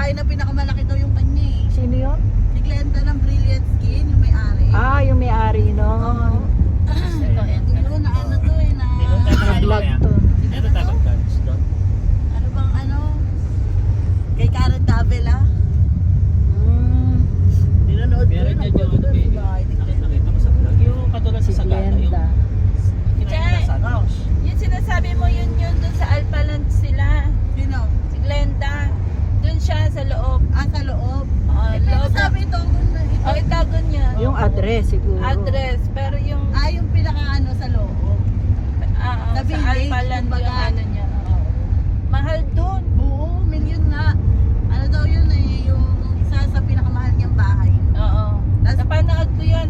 bahay na pinakamalaki daw yung kanya eh. Sino yun? Si Glenda ng Brilliant Skin, yung may-ari. Ah, yung may-ari, no? Oo. Yun, na ano to eh, na... Na-vlog to. Ito dapat guns doon. Ano bang ano? Kay Karen Davila. Ninonood ko Meron yun. dyan Ang yung ganda ano, ng bahay ni Glenda. nakita mo sa vlog. Yung katulad Si sa Sagada. Yung Glenda. kinain na sandwich. Yung sinasabi mo yun dun sa Alpaland sila. Sino? Si Glenda. Dun siya sa loob. Ah, sa loob. Loob. Sabi ito, O, itago niya. Yung address siguro. Address. Pero yung yung pinaka ano sa loob. sa sa village, Alpaland kumbaga. yung ano niya. Oo. Mahal dun. Oo, milyon nga. Ano daw yun eh, yung isa sa pinakamahal niyang bahay. Oo. Tas- Napanood ko yun.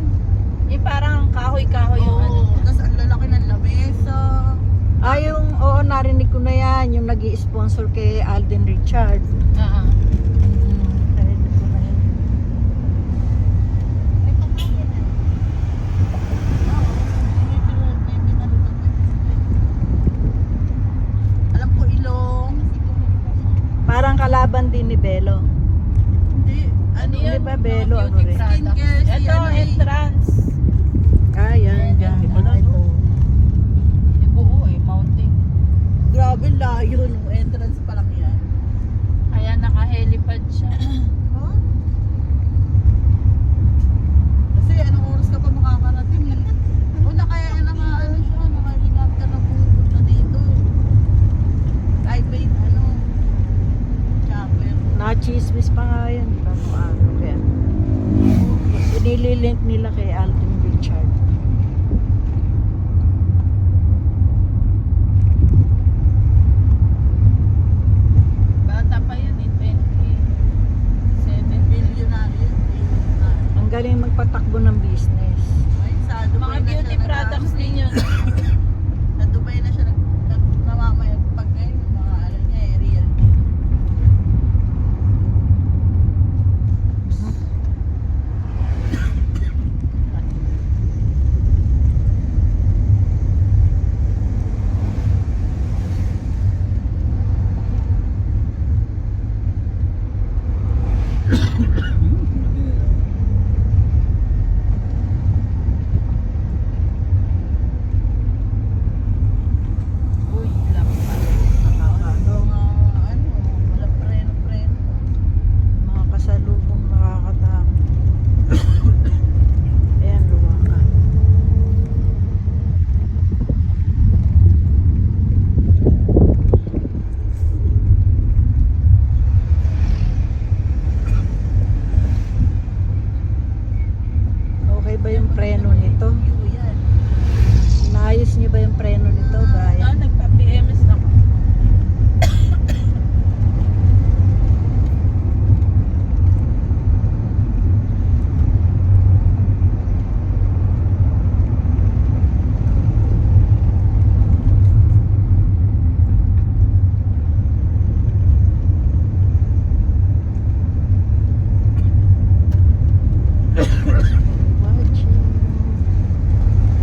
Yung parang kahoy-kahoy yung ano. Oo, tapos ang lalaki ng lamesa. Ah, oo, narinig ko na yan. Yung nag-i-sponsor kay Alden Richard. Oo. Narinig ko na yan. Alam ko ilong. Parang kalaban din ni Belo. Hindi. Ano Ano yun? Di ba, Belo? Ano Beauty rin? products. Skincare, si Ito, ano eh. entrance. Ah, yan. Yan. Di ba na, Ah, ito. Yung buo eh, mountain. Grabe layo no. Entrance pa lang yan. Kaya naka-helipad siya. Huh? Kasi anong oras ka pa makakarating eh. Una kaya naka ano siya, naka-helicopter na pupunta dito. Kahit may ano, chopper. Na-chismis pa nga yan. Paano ano kaya. Inililink nila kay Alden